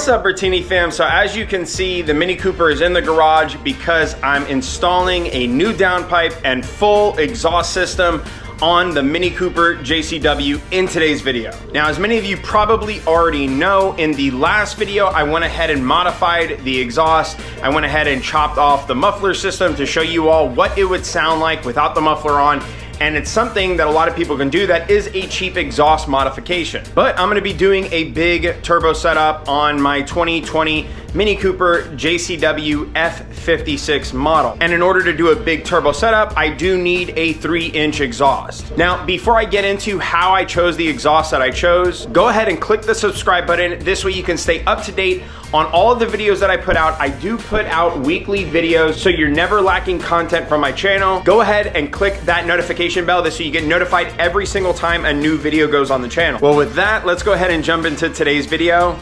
What's up, Bertini fam? So as you can see, the Mini Cooper is in the garage because I'm installing a new downpipe and full exhaust system on the Mini Cooper JCW in today's video. Now, as many of you probably already know, in the last video, I went ahead and modified the exhaust. I went ahead and chopped off the muffler system to show you all what it would sound like without the muffler on. And it's something that a lot of people can do that is a cheap exhaust modification. But I'm gonna be doing a big turbo setup on my 2020 Mini Cooper JCW F56 model. And in order to do a big turbo setup, I do need a 3-inch exhaust. Now, before I get into how I chose the exhaust that I chose, go ahead and click the subscribe button. This way you can stay up to date on all of the videos that I put out. I do put out weekly videos, so you're never lacking content from my channel. Go ahead and click that notification bell so you get notified every single time a new video goes on the channel. Well, with that, let's go ahead and jump into today's video.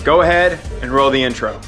Go ahead and roll the intro.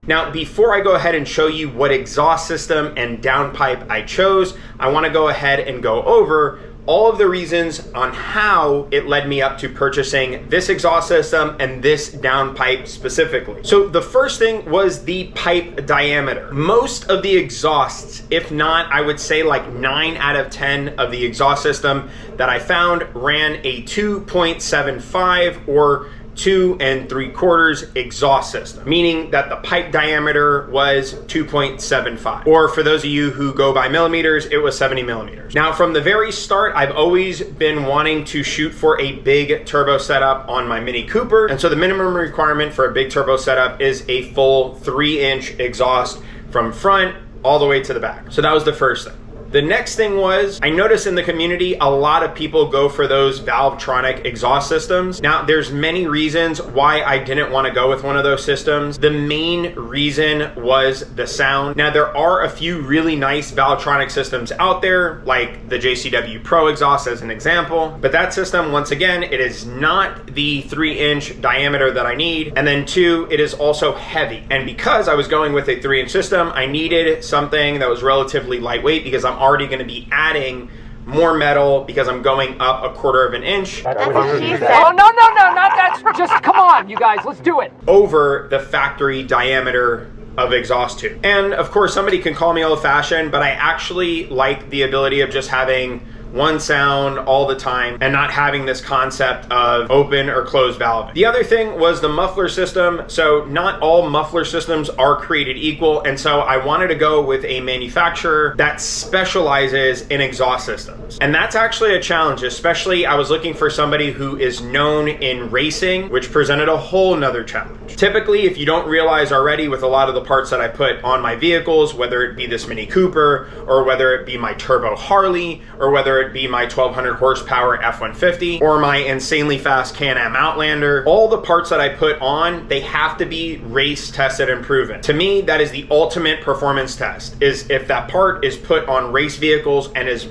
Now, before I go ahead and show you what exhaust system and downpipe I chose, I want to go ahead and go over all of the reasons on how it led me up to purchasing this exhaust system and this downpipe specifically. So the first thing was the pipe diameter. Most of the exhausts, if not, I would say like 9 out of 10 of the exhaust system that I found ran a 2.75 or 2 3/4 exhaust system, meaning that the pipe diameter was 2.75. Or for those of you who go by millimeters, it was 70 millimeters. Now, from the very start, I've always been wanting to shoot for a big turbo setup on my Mini Cooper. And so the minimum requirement for a big turbo setup is a full 3-inch exhaust from front all the way to the back. So that was the first thing. The next thing was, I noticed in the community, a lot of people go for those Valvetronic exhaust systems. Now, there's many reasons why I didn't want to go with one of those systems. The main reason was the sound. Now, there are a few really nice Valvetronic systems out there, like the JCW Pro exhaust as an example. But that system, once again, it is not the 3-inch diameter that I need. And then 2, it is also heavy. And because I was going with a 3-inch system, I needed something that was relatively lightweight because I'm already going to be adding more metal because I'm going up 1/4 of an inch. That's what she said. Oh, no, not that. Just come on, you guys, let's do it. Over the factory diameter of exhaust tube. And of course, somebody can call me old-fashioned, but I actually like the ability of just having one sound all the time and not having this concept of open or closed valve. The other thing was the muffler system. So not all muffler systems are created equal. And so I wanted to go with a manufacturer that specializes in exhaust systems. And that's actually a challenge, especially I was looking for somebody who is known in racing, which presented a whole nother challenge. Typically, if you don't realize already with a lot of the parts that I put on my vehicles, whether it be this Mini Cooper or whether it be my Turbo Harley or whether it be my 1200 horsepower F-150 or my insanely fast Can-Am Outlander, all the parts that I put on, they have to be race tested and proven. To me, that is the ultimate performance test, is if that part is put on race vehicles and is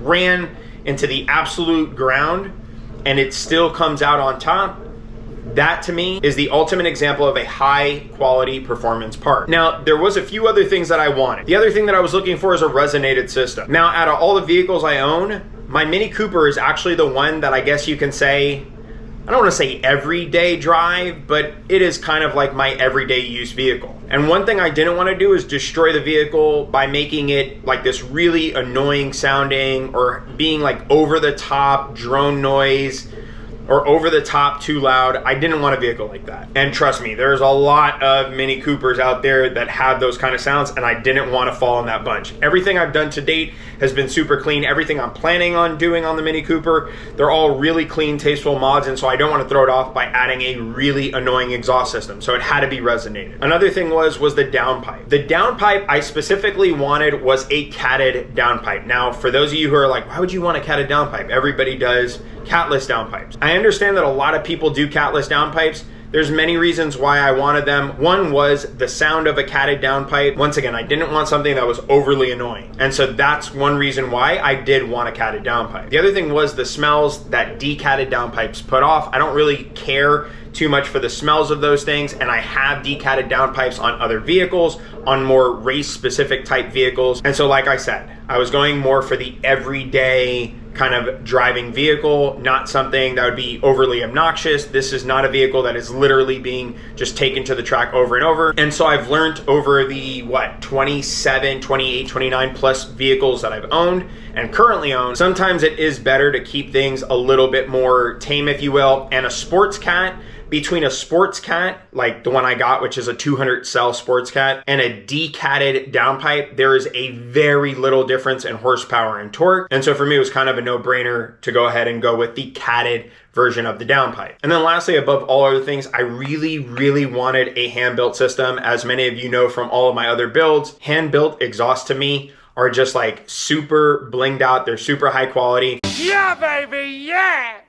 ran into the absolute ground and it still comes out on top. That to me is the ultimate example of a high quality performance part. Now, there was a few other things that I wanted. The other thing that I was looking for is a resonated system. Now, out of all the vehicles I own, my Mini Cooper is actually the one that I guess you can say, I don't want to say everyday drive, but it is kind of like my everyday use vehicle. And one thing I didn't want to do is destroy the vehicle by making it like this really annoying sounding or being like over the top drone noise or over the top too loud. I didn't want a vehicle like that. And trust me, there's a lot of Mini Coopers out there that have those kind of sounds, and I didn't want to fall in that bunch. Everything I've done to date has been super clean. Everything I'm planning on doing on the Mini Cooper, they're all really clean, tasteful mods, and so I don't want to throw it off by adding a really annoying exhaust system. So it had to be resonated. Another thing was the downpipe. The downpipe I specifically wanted was a catted downpipe. Now, for those of you who are like, why would you want a catted downpipe? Everybody does catless downpipes. I understand that a lot of people do catless downpipes. There's many reasons why I wanted them. One was the sound of a catted downpipe. Once again, I didn't want something that was overly annoying. And so that's one reason why I did want a catted downpipe. The other thing was the smells that decatted downpipes put off. I don't really care too much for the smells of those things, and I have decatted downpipes on other vehicles, on more race specific type vehicles. And so like I said, I was going more for the everyday kind of driving vehicle, not something that would be overly obnoxious. This is not a vehicle that is literally being just taken to the track over and over. And so I've learned over the 27, 28, 29 plus vehicles that I've owned and currently own, sometimes it is better to keep things a little bit more tame, if you will. And a sports cat, between a sports cat, like the one I got, which is a 200 cell sports cat, and a decatted downpipe, there is a very little difference in horsepower and torque. And so for me, it was kind of a no-brainer to go ahead and go with the catted version of the downpipe. And then lastly, above all other things, I really wanted a hand-built system. As many of you know from all of my other builds, hand-built exhaust to me are just like super blinged out. They're super high quality. Yeah, baby, yeah!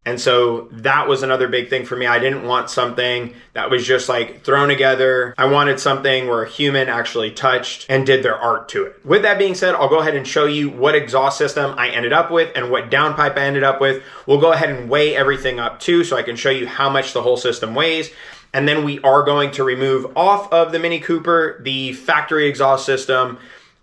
And so that was another big thing for me. I didn't want something that was just like thrown together. I wanted something where a human actually touched and did their art to it. With that being said, I'll go ahead and show you what exhaust system I ended up with and what downpipe I ended up with. We'll go ahead and weigh everything up too, so I can show you how much the whole system weighs. And then we are going to remove off of the Mini Cooper the factory exhaust system,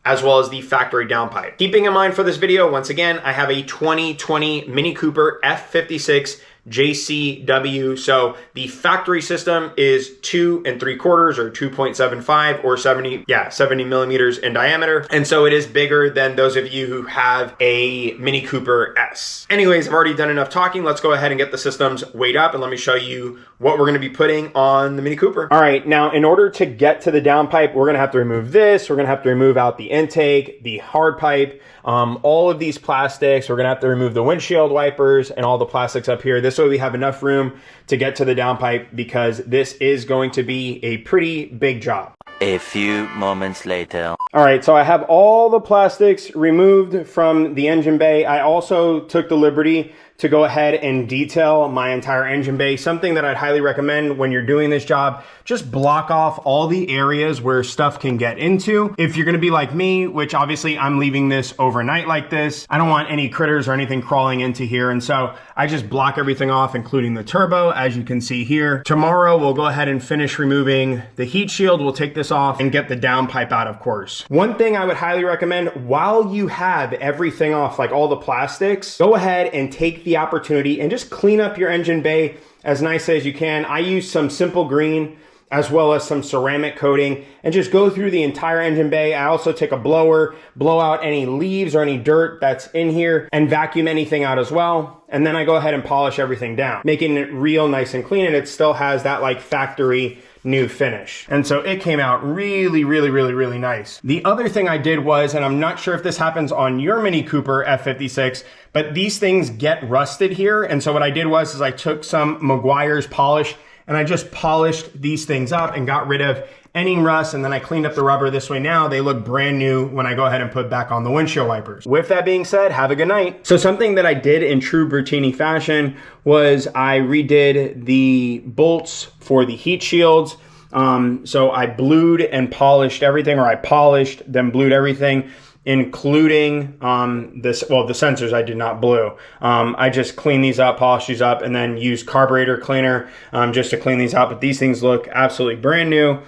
as well as the factory downpipe. Keeping in mind for this video, once again, I have a 2020 Mini Cooper F56 JCW. So the factory system is 2 3/4 or 2.75 or 70 millimeters in diameter. And so it is bigger than those of you who have a Mini Cooper S. Anyways, I've already done enough talking. Let's go ahead and get the systems weighed up and let me show you what we're gonna be putting on the Mini Cooper. All right, now in order to get to the downpipe, we're gonna have to remove this. We're gonna have to remove out the intake, the hard pipe, all of these plastics. We're gonna have to remove the windshield wipers and all the plastics up here. This way we have enough room to get to the downpipe, because this is going to be a pretty big job. A few moments later. All right, so I have all the plastics removed from the engine bay. I also took the liberty to go ahead and detail my entire engine bay. Something that I'd highly recommend when you're doing this job, just block off all the areas where stuff can get into. If you're gonna be like me, which obviously I'm leaving this overnight like this, I don't want any critters or anything crawling into here. And so I just block everything off, including the turbo, as you can see here. Tomorrow, we'll go ahead and finish removing the heat shield. We'll take this off and get the downpipe out, of course. One thing I would highly recommend, while you have everything off, like all the plastics, go ahead and take the opportunity and just clean up your engine bay as nice as you can. I use some simple green as well as some ceramic coating and just go through the entire engine bay. I also take a blower, blow out any leaves or any dirt that's in here and vacuum anything out as well. And then I go ahead and polish everything down, making it real nice and clean, and it still has that like factory new finish. And so it came out really nice. The other thing I did was, and I'm not sure if this happens on your Mini Cooper F56, but these things get rusted here. And so what I did was I took some Meguiar's polish and I just polished these things up and got rid of any rust, and then I cleaned up the rubber. This way now they look brand new when I go ahead and put back on the windshield wipers. With that being said, have a good night. So something that I did in true Bertini fashion was I redid the bolts for the heat shields. So I blued and polished everything, or I polished, then blued everything, including the sensors I did not blue. I just cleaned these up, polished these up, and then used carburetor cleaner just to clean these out. But these things look absolutely brand new.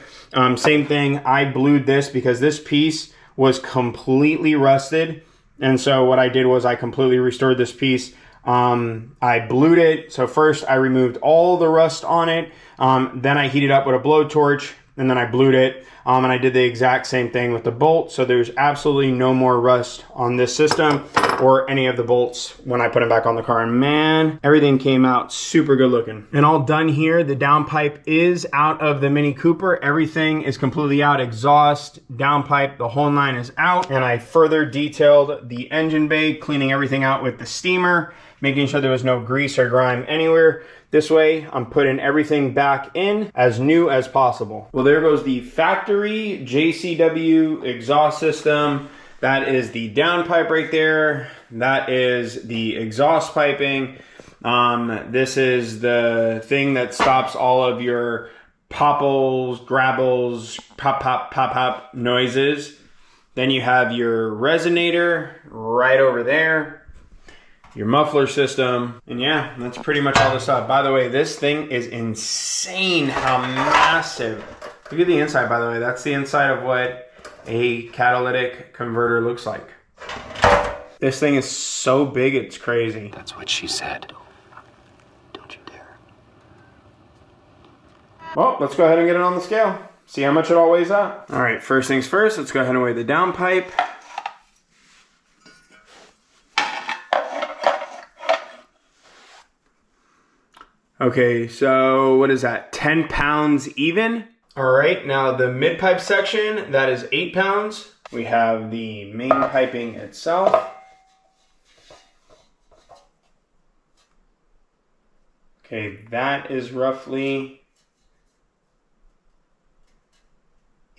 Same thing, I blued this because this piece was completely rusted. And so what I did was I completely restored this piece. I blued it. So first I removed all the rust on it. Then I heated up with a blowtorch, and then I blued it. And I did the exact same thing with the bolt. So there's absolutely no more rust on this system or any of the bolts when I put them back on the car. And man, everything came out super good looking. And all done here, the downpipe is out of the Mini Cooper. Everything is completely out. Exhaust, downpipe, the whole nine is out. And I further detailed the engine bay, cleaning everything out with the steamer, making sure there was no grease or grime anywhere. This way, I'm putting everything back in as new as possible. Well, there goes the factory JCW exhaust system. That is the downpipe right there. That is the exhaust piping. This is the thing that stops all of your popples, grabbles, pop, pop, pop, pop noises. Then you have your resonator right over there. your muffler system, and yeah, that's pretty much all the stuff. By the way, this thing is insane how massive. Look at the inside, by the way. That's the inside of what a catalytic converter looks like. This thing is so big, it's crazy. That's what she said. Don't you dare. Well, let's go ahead and get it on the scale. See how much it all weighs out. All right, first things first, let's go ahead and weigh the downpipe. Okay, so what is that? 10 pounds even? All right, now the mid pipe section, that is 8 pounds. We have the main piping itself. Okay, that is roughly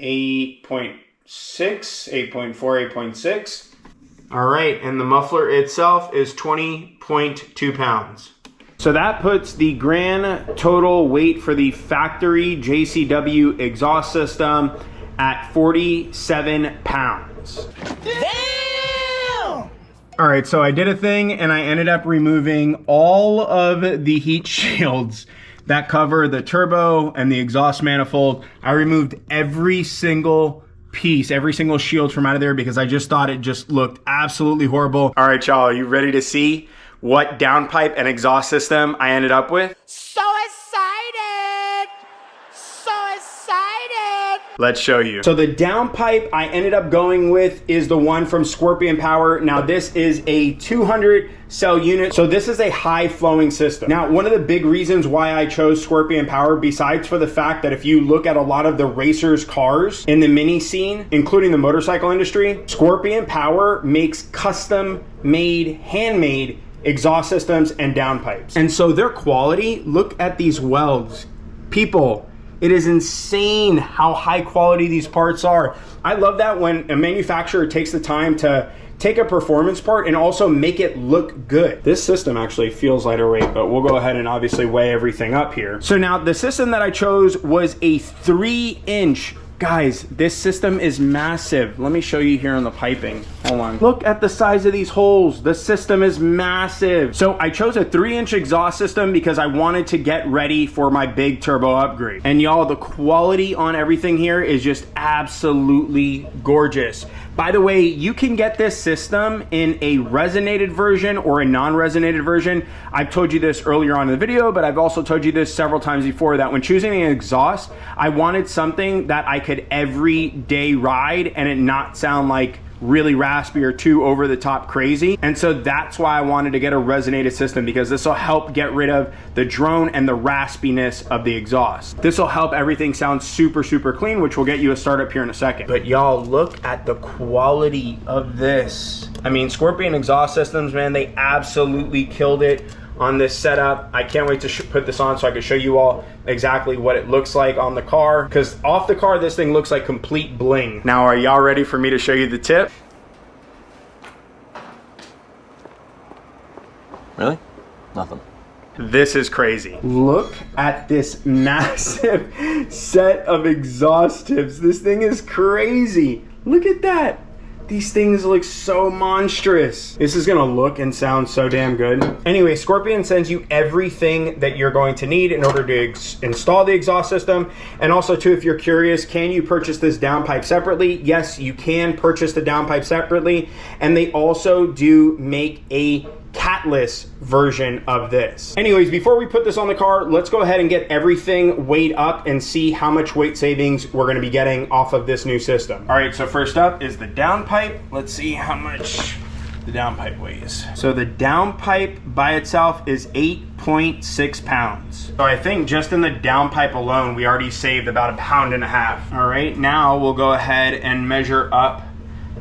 8.6, 8.4, 8.6. All right, and the muffler itself is 20.2 pounds. So that puts the grand total weight for the factory JCW exhaust system at 47 pounds. Damn! All right, so I did a thing and I ended up removing all of the heat shields that cover the turbo and the exhaust manifold. I removed every single piece, every single shield from out of there because I just thought it just looked absolutely horrible. All right, y'all, are you ready to see what downpipe and exhaust system I ended up with? So excited! So excited! Let's show you. So the downpipe I ended up going with is the one from Scorpion Power. Now this is a 200 cell unit. So this is a high flowing system. Now, one of the big reasons why I chose Scorpion Power, besides for the fact that if you look at a lot of the racers cars in the mini scene, including the motorcycle industry, Scorpion Power makes custom made, handmade exhaust systems and downpipes. And so their quality, look at these welds. People, it is insane how high quality these parts are. I love that when a manufacturer takes the time to take a performance part and also make it look good. This system actually feels lighter weight, but we'll go ahead and obviously weigh everything up here. So now the system that I chose was a 3-inch. Guys, this system is massive. Let me show you here on the piping. Hold on. Look at the size of these holes. The system is massive. So I chose a 3-inch exhaust system because I wanted to get ready for my big turbo upgrade. And y'all, the quality on everything here is just absolutely gorgeous. By the way, you can get this system in a resonated version or a non-resonated version. I've told you this earlier on in the video, but I've also told you this several times before, that when choosing an exhaust, I wanted something that I could every day ride and it not sound like really raspy or too over the top crazy. And so that's why I wanted to get a resonated system, because this will help get rid of the drone and the raspiness of the exhaust. This will help everything sound super, super clean, which will get you a startup here in a second. But y'all, look at the quality of this. I mean, Scorpion exhaust systems, man, they absolutely killed it on this setup. I can't wait to put this on so I can show you all exactly what it looks like on the car, because off the car this thing looks like complete bling. Now, are y'all ready for me to show you the tip? Really? Nothing. This is crazy. Look at this massive set of exhaust tips. This thing is crazy. Look at that. These things look so monstrous. This is gonna look and sound so damn good. Anyway, Scorpion sends you everything that you're going to need in order to install the exhaust system. And also too, if you're curious, can you purchase this downpipe separately? Yes, you can purchase the downpipe separately. And they also do make a catless version of this. Anyways, before we put this on the car, let's go ahead and get everything weighed up and see how much weight savings we're going to be getting off of this new system. All right, so first up is the downpipe. Let's see how much the downpipe weighs. So the downpipe by itself is 8.6 pounds. So I think just in the downpipe alone, we already saved about 1.5 pounds. All right, now we'll go ahead and measure up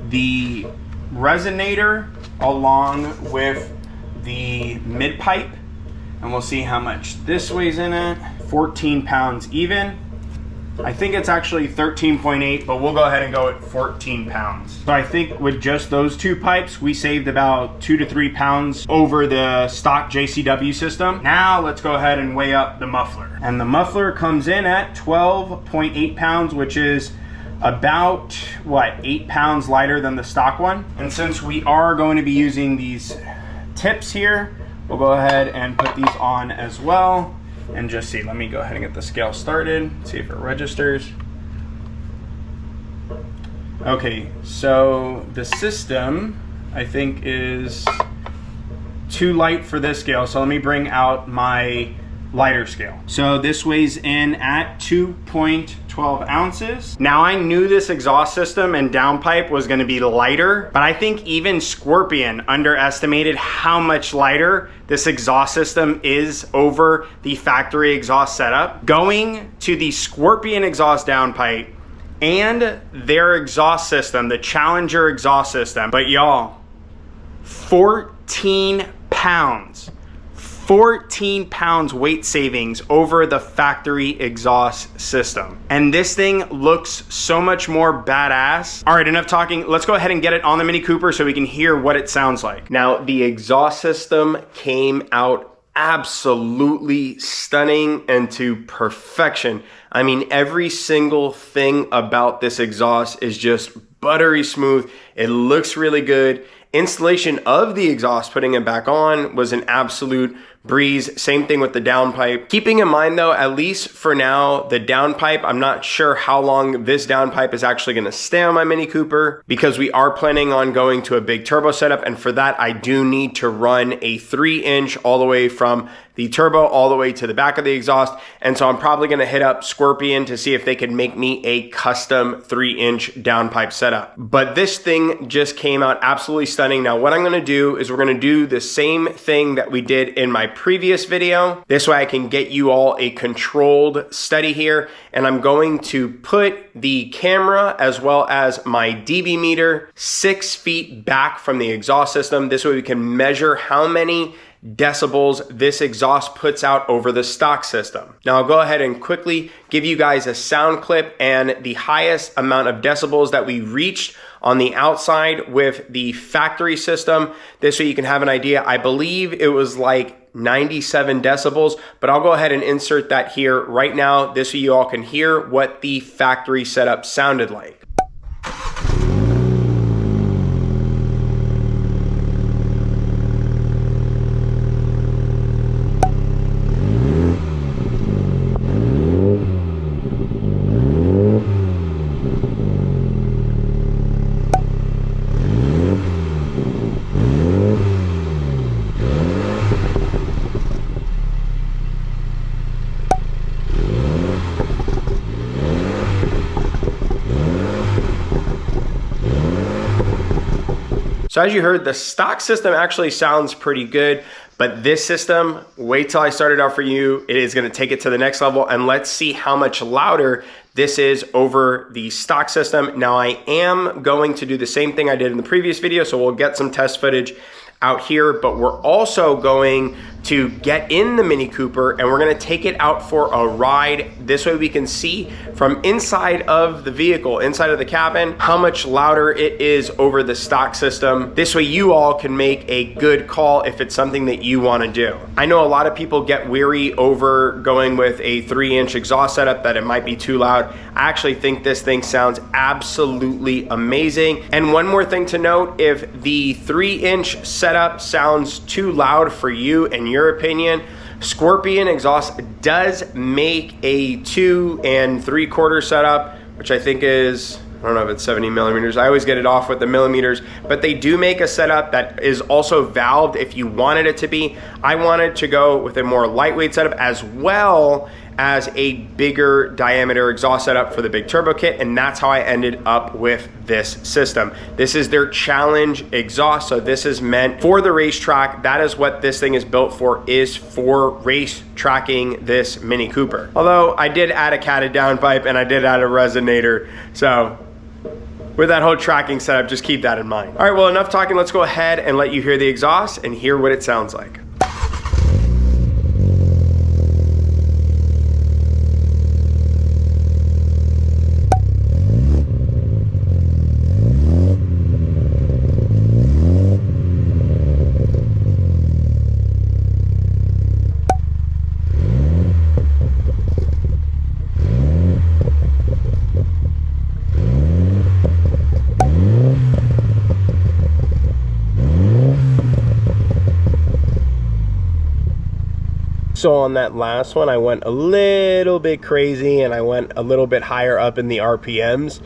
the resonator along with the mid pipe, and we'll see how much this weighs in at. 14 pounds even. I think it's actually 13.8, but we'll go ahead and go at 14 pounds. So I think with just those two pipes, we saved about 2 to 3 pounds over the stock JCW system. Now let's go ahead and weigh up the muffler. And the muffler comes in at 12.8 pounds, which is about, what, 8 pounds lighter than the stock one. And since we are going to be using these tips here. We'll go ahead and put these on as well and just see. Let me go ahead and get the scale started, see if it registers. Okay, so the system I think is too light for this scale, so let me bring out my lighter scale. So this weighs in at 2.12 ounces. Now I knew this exhaust system and downpipe was gonna be lighter, but I think even Scorpion underestimated how much lighter this exhaust system is over the factory exhaust setup. Going to the Scorpion exhaust downpipe and their exhaust system, the Challenger exhaust system, but y'all, 14 pounds. 14 pounds weight savings over the factory exhaust system. And this thing looks so much more badass. All right, enough talking. Let's go ahead and get it on the Mini Cooper so we can hear what it sounds like. Now, the exhaust system came out absolutely stunning and to perfection. I mean, every single thing about this exhaust is just buttery smooth. It looks really good. Installation of the exhaust, putting it back on, was an absolute breeze. Same thing with the downpipe. Keeping in mind though, at least for now, the downpipe, I'm not sure how long this downpipe is actually gonna stay on my Mini Cooper, because we are planning on going to a big turbo setup, and for that I do need to run a 3-inch all the way from the turbo all the way to the back of the exhaust. And so I'm probably gonna hit up Scorpion to see if they can make me a custom 3-inch downpipe setup. But this thing just came out absolutely stunning. Now what I'm gonna do is we're gonna do the same thing that we did in my previous video. This way I can get you all a controlled study here. And I'm going to put the camera as well as my dB meter 6 feet back from the exhaust system. This way we can measure how many decibels this exhaust puts out over the stock system. Now I'll go ahead and quickly give you guys a sound clip and the highest amount of decibels that we reached on the outside with the factory system. This way you can have an idea. I believe it was like 97 decibels, but I'll go ahead and insert that here right now. This way you all can hear what the factory setup sounded like. So as you heard, the stock system actually sounds pretty good, but this system, wait till I start it out for you. It is gonna take it to the next level, and let's see how much louder this is over the stock system. Now I am going to do the same thing I did in the previous video, so we'll get some test footage out here, but we're also going to get in the Mini Cooper and we're gonna take it out for a ride. This way we can see from inside of the vehicle, inside of the cabin, how much louder it is over the stock system. This way you all can make a good call if it's something that you wanna do. I know a lot of people get weary over going with a 3-inch exhaust setup, that it might be too loud. I actually think this thing sounds absolutely amazing. And one more thing to note, if the 3-inch setup sounds too loud for you and your opinion, Scorpion exhaust does make a 2 3/4 setup, which I think is, I don't know if it's 70 millimeters. I always get it off with the millimeters, but they do make a setup that is also valved if you wanted it to be. I wanted to go with a more lightweight setup as well as a bigger diameter exhaust setup for the big turbo kit, and that's how I ended up with this system. This is their Challenge exhaust, so this is meant for the racetrack. That is what this thing is built for, is for race tracking this Mini Cooper. Although I did add a catted downpipe and I did add a resonator, so with that whole tracking setup, just keep that in mind. All right, well, enough talking. Let's go ahead and let you hear the exhaust and hear what it sounds like. So on that last one, I went a little bit crazy and I went a little bit higher up in the RPMs.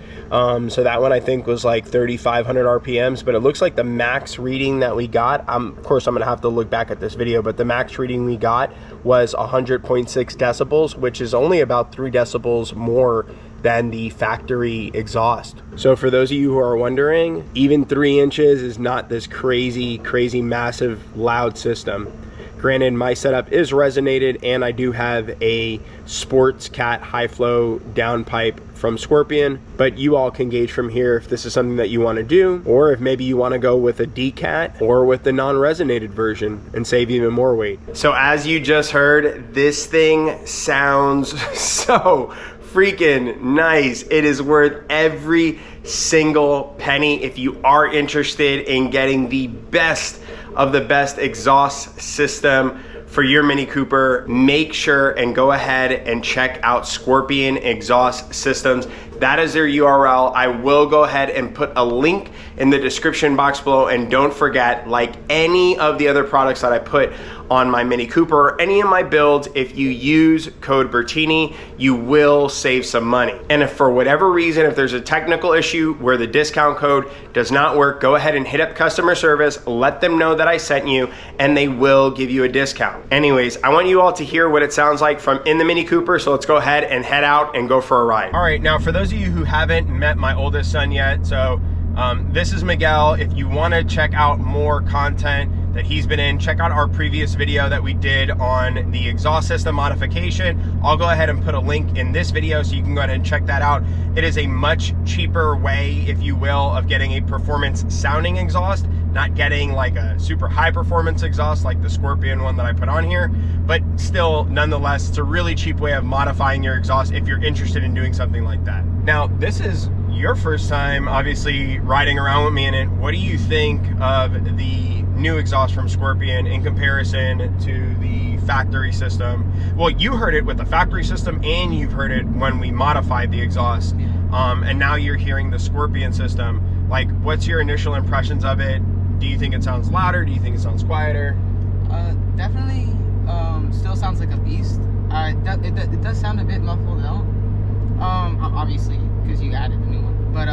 So that one I think was like 3,500 RPMs, but it looks like the max reading that we got, of course I'm gonna have to look back at this video, but the max reading we got was 100.6 decibels, which is only about 3 decibels more than the factory exhaust. So for those of you who are wondering, even 3 inches is not this crazy massive loud system. Granted, my setup is resonated and I do have a Sports Cat high flow downpipe from Scorpion, but you all can gauge from here if this is something that you want to do, or if maybe you want to go with a D-Cat or with the non-resonated version and save even more weight. So as you just heard, this thing sounds so freaking nice. It is worth every single penny. If you are interested in getting the best of the best exhaust system for your Mini Cooper, make sure and go ahead and check out Scorpion Exhaust Systems. That is their URL. I will go ahead and put a link in the description box below, and don't forget, like any of the other products that I put on my Mini Cooper or any of my builds, if you use code Bertini, you will save some money. And if for whatever reason, if there's a technical issue where the discount code does not work, go ahead and hit up customer service, let them know that I sent you, and they will give you a discount. Anyways, I want you all to hear what it sounds like from in the Mini Cooper, so let's go ahead and head out and go for a ride. All right, now for those of you who haven't met my oldest son yet, so this is Miguel. If you want to check out more content that he's been in, check out our previous video that we did on the exhaust system modification. I'll go ahead and put a link in this video so you can go ahead and check that out. It is a much cheaper way, if you will, of getting a performance sounding exhaust, not getting like a super high performance exhaust like the Scorpion one that I put on here, but still, nonetheless, it's a really cheap way of modifying your exhaust if you're interested in doing something like that. Now, this is your first time, obviously, riding around with me in it. What do you think of the new exhaust from Scorpion in comparison to the factory system? Well, you heard it with the factory system and you've heard it when we modified the exhaust, and now you're hearing the Scorpion system. Like, what's your initial impressions of it? Do you think it sounds louder? Do you think it sounds quieter? Definitely still sounds like a beast. It does sound a bit muffled out, obviously because you added the new one, but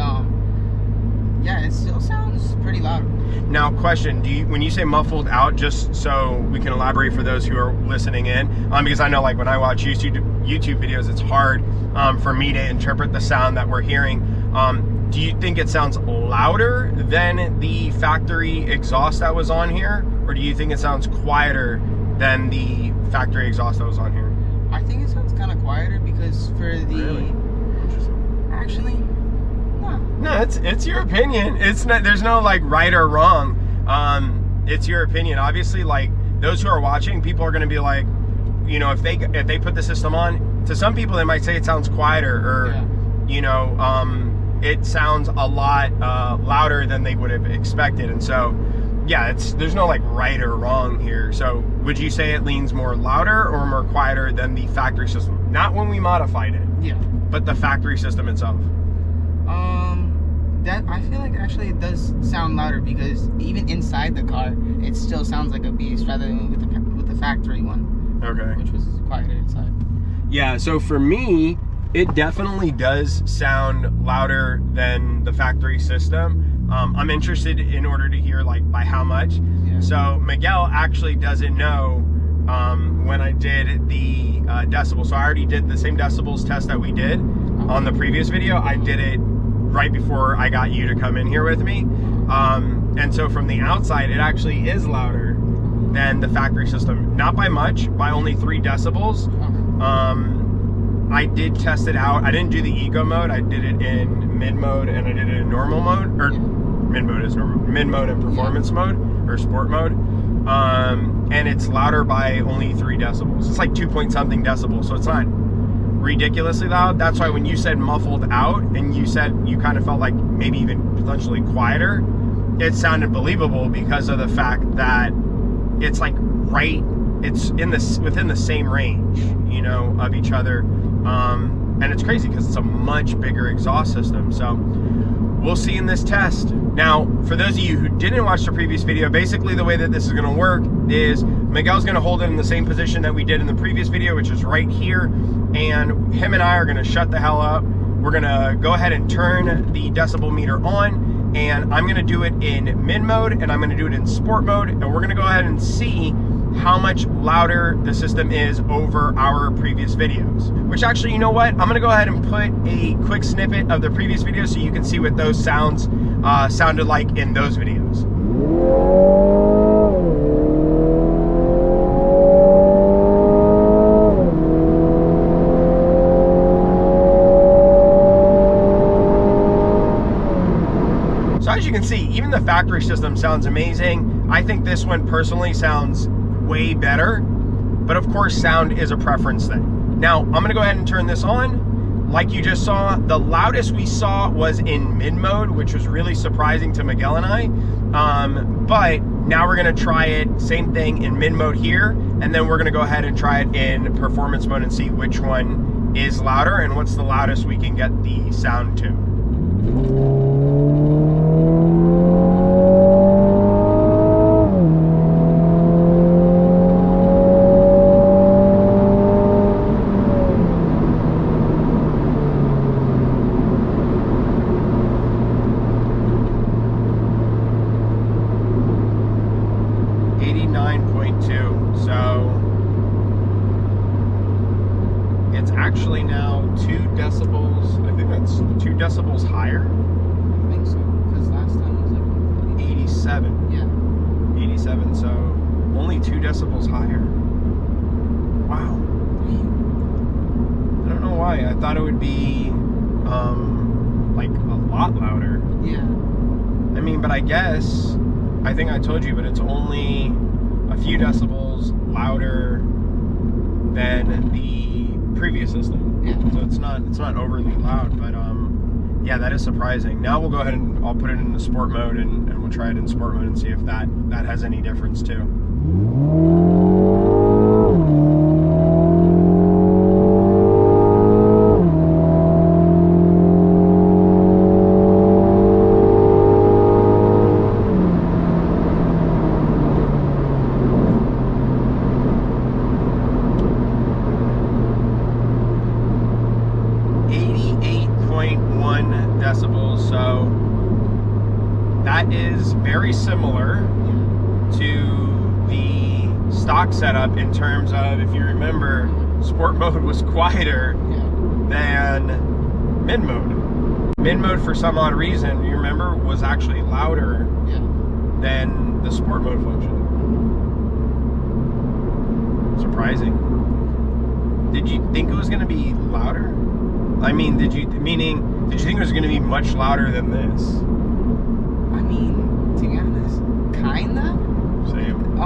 yeah, it still sounds pretty loud. Now, question, when you say muffled out, just so we can elaborate for those who are listening in, because I know, like, when I watch YouTube videos, it's hard for me to interpret the sound that we're hearing. Do you think it sounds louder than the factory exhaust that was on here, or do you think it sounds quieter than the factory exhaust that was on here? I think it sounds kind of quieter because for the... Really? Actually, no. No, it's your opinion. It's not, there's no like right or wrong. It's your opinion. Obviously, like, those who are watching, people are going to be like, you know, if they put the system on, to some people they might say it sounds quieter, or yeah, you know, it sounds a lot louder than they would have expected. And so, yeah, there's no like right or wrong here. So would you say it leans more louder or more quieter than the factory system? Not when we modified it. Yeah. But the factory system itself. That I feel like actually it does sound louder, because even inside the car, it still sounds like a beast rather than with the factory one. Okay. Which was quieter inside. Yeah. So for me, it definitely does sound louder than the factory system. I'm interested in order to hear, like, by how much. Yeah. So Miguel actually doesn't know when I did the decibels. So I already did the same decibels test that we did on the previous video. I did it right before I got you to come in here with me. And so from the outside, it actually is louder than the factory system. Not by much, by only 3 decibels. I did test it out. I didn't do the eco mode. I did it in mid mode and I did it in normal mode, or mid mode is normal, mid mode and performance mode, or sport mode. And it's louder by only 3 decibels. It's like 2 point something decibels, so it's not ridiculously loud. That's why when you said muffled out and you said you kind of felt like maybe even potentially quieter, it sounded believable because of the fact that it's like it's within the same range, you know, of each other. And it's crazy because it's a much bigger exhaust system. So we'll see in this test. Now, for those of you who didn't watch the previous video, basically the way that this is gonna work is Miguel's gonna hold it in the same position that we did in the previous video, which is right here. And him and I are gonna shut the hell up. We're gonna go ahead and turn the decibel meter on, and I'm gonna do it in mid mode, and I'm gonna do it in sport mode, and we're gonna go ahead and see how much louder the system is over our previous videos. Which actually, you know what? I'm gonna go ahead and put a quick snippet of the previous video so you can see what those sounds sounded like in those videos. So as you can see, even the factory system sounds amazing. I think this one personally sounds way better, but of course sound is a preference thing. Now I'm gonna go ahead and turn this on. Like you just saw, the loudest we saw was in mid mode, which was really surprising to Miguel and I. But now we're gonna try it, same thing in mid mode here, and then we're gonna go ahead and try it in performance mode and see which one is louder and what's the loudest we can get the sound to. 89.2, so it's actually now 2 decibels. I think that's 2 decibels higher. I think so, because last time was like 87. Yeah. 87, so only 2 decibels higher. Wow. I don't know why. I thought it would be like a lot louder. Yeah. I mean, but I guess, I think I told you, but it's only a few decibels louder than the previous system. Yeah. So it's not overly loud, but yeah, that is surprising. Now we'll go ahead and I'll put it in the sport mode and we'll try it in sport mode and see if that has any difference too. Decibels, so that is very similar to the stock setup in terms of, if you remember, sport mode was quieter than mid mode. Mid mode, for some odd reason, you remember, was actually louder than the sport mode function. Surprising. Did you think it was going to be louder? I mean, did you think it was going to be much louder than this? I mean, to be honest, kinda. Same.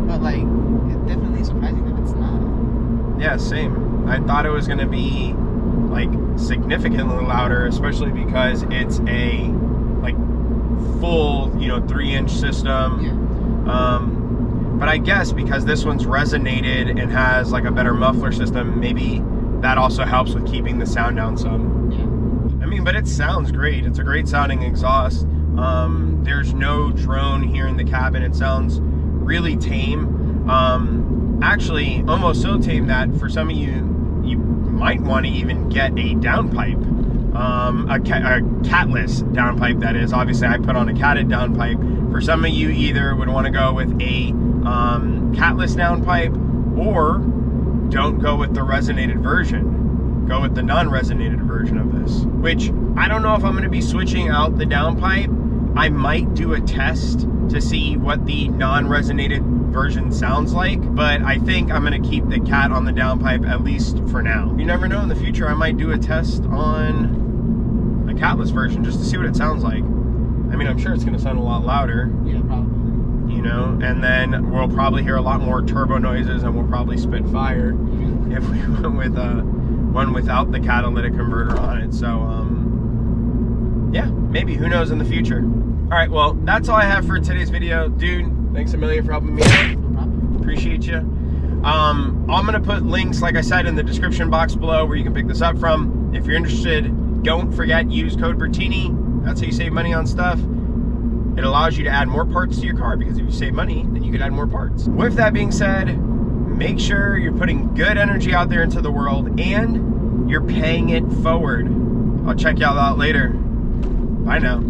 But like, it's definitely surprising that it's not. Yeah, same. I thought it was going to be like significantly louder, especially because it's a like full, 3-inch system. Yeah. But I guess because this one's resonated and has like a better muffler system, maybe that also helps with keeping the sound down some. Yeah. I mean, but it sounds great. It's a great sounding exhaust. There's no drone here in the cabin. It sounds really tame. Actually, almost so tame that for some of you might want to even get a downpipe. A catless downpipe, that is. Obviously, I put on a catted downpipe. For some of you, either would want to go with a catless downpipe, or don't go with the resonated version. Go with the non-resonated version of this, which I don't know if I'm going to be switching out the downpipe. I might do a test to see what the non-resonated version sounds like, but I think I'm going to keep the cat on the downpipe, at least for now. You never know, in the future I might do a test on a catless version just to see what it sounds like. I mean, I'm sure it's going to sound a lot louder. Yeah, probably. And then we'll probably hear a lot more turbo noises, and we'll probably spit fire if we went with one without the catalytic converter on it. So yeah, maybe, who knows in the future. All right, well, that's all I have for today's video. Dude, thanks a million for helping me out. Appreciate you. I'm gonna put links, like I said, in the description box below where you can pick this up from. If you're interested, don't forget, use code Bertini. That's how you save money on stuff. It allows you to add more parts to your car, because if you save money, then you can add more parts. With that being said, make sure you're putting good energy out there into the world and you're paying it forward. I'll check y'all out later. Bye now.